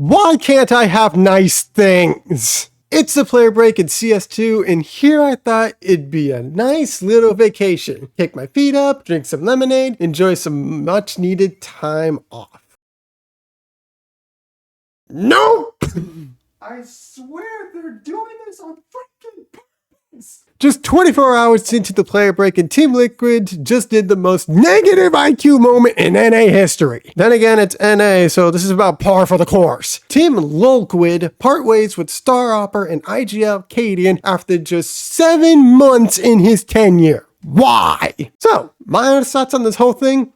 Why can't I have nice things? It's the player break in CS2, and here I thought it'd be a nice little vacation. Kick my feet up, drink some lemonade, enjoy some much needed time off. Nope! I swear they're doing this on freaking purpose. Just 24 hours into the player break, and Team Liquid just did the most negative IQ moment in NA history. Then again, it's NA, so this is about par for the course. Team Liquid part ways with Star Hopper and IGL Cadian after just 7 months in his tenure. Why? So, my honest thoughts on this whole thing?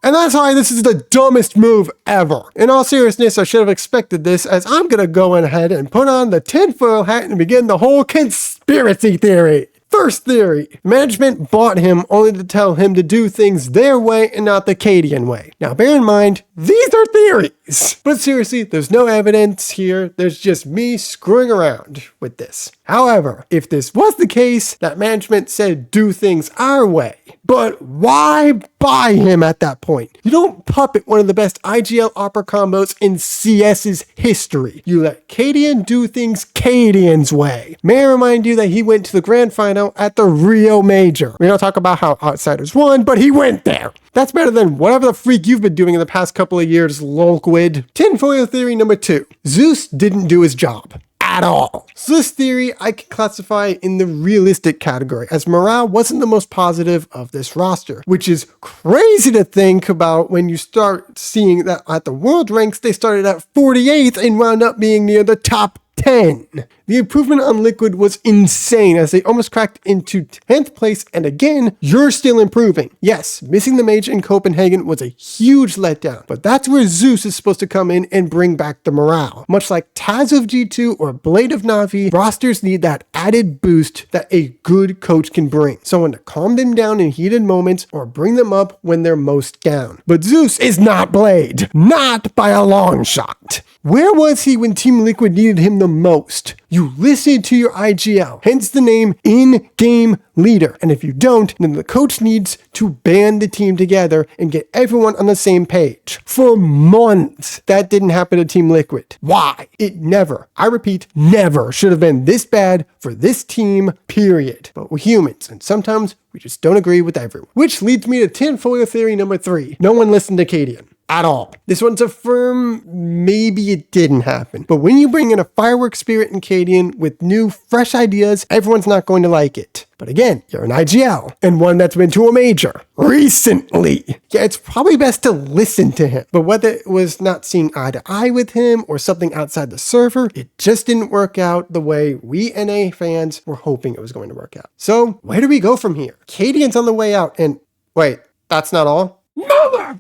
And that's why this is the dumbest move ever. In all seriousness, I should have expected this, as I'm gonna go ahead and put on the tinfoil hat and begin the whole conspiracy theory. First theory, management bought him only to tell him to do things their way and not the Cadian way. Now bear in mind, these are theories. But seriously, there's no evidence here. There's just me screwing around with this. However, if this was the case, that management said do things our way, but why buy him at that point? You don't puppet one of the best IGL Opera combos in CS's history. You let Cadian do things Cadian's way. May I remind you that he went to the grand final at the Rio Major. We don't talk about how Outsiders won, but he went there. That's better than whatever the freak you've been doing in the past couple of years, Lolquid. Tinfoil theory number 2. Zeus didn't do his job. At all. So this theory I can classify in the realistic category, as morale wasn't the most positive of this roster, which is crazy to think about when you start seeing that at the world ranks they started at 48th and wound up being near the top 10. The improvement on Liquid was insane, as they almost cracked into 10th place, and again, you're still improving. Yes, missing the Major in Copenhagen was a huge letdown, but that's where Zeus is supposed to come in and bring back the morale. Much like Taz of G2 or Blade of Na'Vi, rosters need that added boost that a good coach can bring. Someone to calm them down in heated moments or bring them up when they're most down. But Zeus is not Blade. Not by a long shot. Where was he when Team Liquid needed him the most? You listen to your IGL, hence the name in-game leader. And if you don't, then the coach needs to band the team together and get everyone on the same page. For months, that didn't happen to Team Liquid. Why? It never, I repeat, never should have been this bad for this team, period. But we're humans, and sometimes we just don't agree with everyone. Which leads me to tinfoil theory number 3. No one listened to Cadian. At all. This one's a firm maybe it didn't happen. But when you bring in a fireworks spirit in Cadian with new, fresh ideas, everyone's not going to like it. But again, you're an IGL, and one that's been to a major recently. Yeah, it's probably best to listen to him. But whether it was not seeing eye to eye with him or something outside the server, it just didn't work out the way we NA fans were hoping it was going to work out. So where do we go from here? Cadian's on the way out, and wait, that's not all? Mother!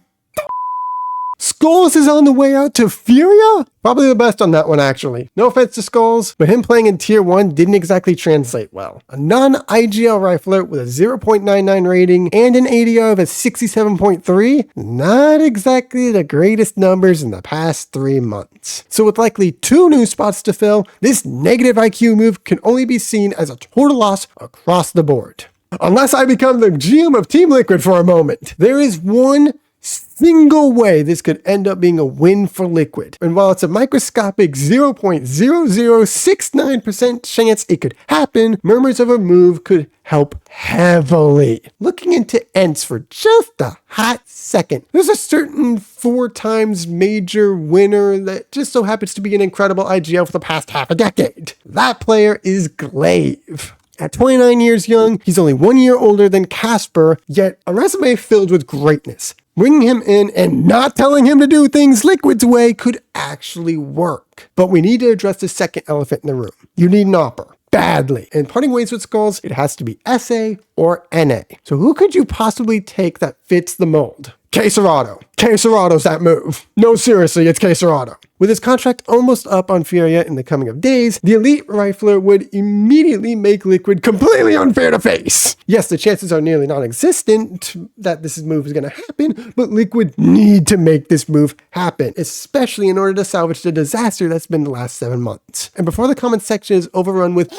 Skulls is on the way out to Furia? Probably the best on that one, actually. No offense to Skulls, but him playing in Tier 1 didn't exactly translate well. A non-IGL rifler with a 0.99 rating and an ADR of a 67.3? Not exactly the greatest numbers in the past 3 months. So with likely 2 new spots to fill, this negative IQ move can only be seen as a total loss across the board. Unless I become the GM of Team Liquid for a moment. There is one single way this could end up being a win for Liquid. And while it's a microscopic 0.0069% chance it could happen, murmurs of a move could help heavily. Looking into Ents for just a hot second, there's a certain 4 times major winner that just so happens to be an incredible IGL for the past half a decade. That player is Glaive. At 29 years young, he's only 1 year older than Casper, yet a resume filled with greatness. Bringing him in and not telling him to do things Liquid's way could actually work. But we need to address the second elephant in the room. You need an Opper. Badly. And parting ways with Skulls, it has to be SA or NA. So who could you possibly take that fits the mold? Queserado. Queserado's that move. No, seriously, it's Queserado. With his contract almost up on Furia in the coming of days, the elite rifler would immediately make Liquid completely unfair to face. Yes, the chances are nearly non-existent that this move is going to happen, but Liquid need to make this move happen, especially in order to salvage the disaster that's been the last 7 months. And before the comment section is overrun with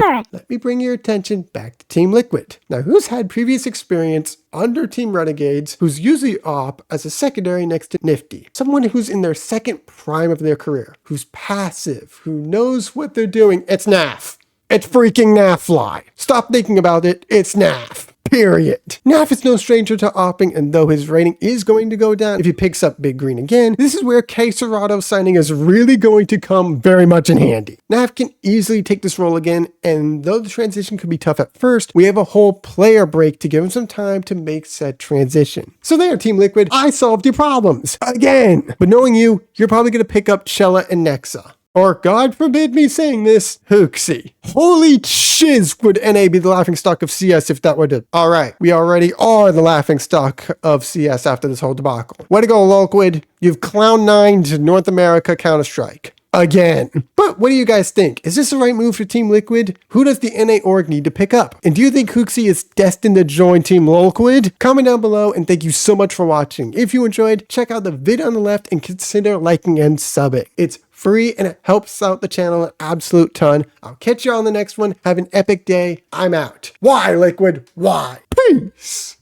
Super! Let me bring your attention back to Team Liquid. Now, who's had previous experience under Team Renegades, who's usually op as a secondary next to Nifty? Someone who's in their second prime of their career, who's passive, who knows what they're doing. It's Naf. It's freaking Nafly. Stop thinking about it. It's Naf. Period. Naf is no stranger to opping, and though his rating is going to go down if he picks up Big Green again, this is where K Serato signing is really going to come very much in handy. Naf can easily take this role again, and though the transition could be tough at first, we have a whole player break to give him some time to make said transition. So there, Team Liquid, I solved your problems. Again! But knowing you, you're probably going to pick up Chella and Nexa. Or, God forbid me saying this, Hooksy. Holy shiz would NA be the laughingstock of CS if that were to... Alright, we already are the laughingstock of CS after this whole debacle. Way to go, Liquid. You've Cloud9'd North America Counter-Strike. Again. But what do you guys think? Is this the right move for Team Liquid? Who does the NA org need to pick up? And do you think Hooksy is destined to join Team Liquid? Comment down below, and thank you so much for watching. If you enjoyed, check out the video on the left and consider liking and subbing. It's free and it helps out the channel an absolute ton. I'll catch you on the next one. Have an epic day. I'm out. Why, Liquid? Why? Peace.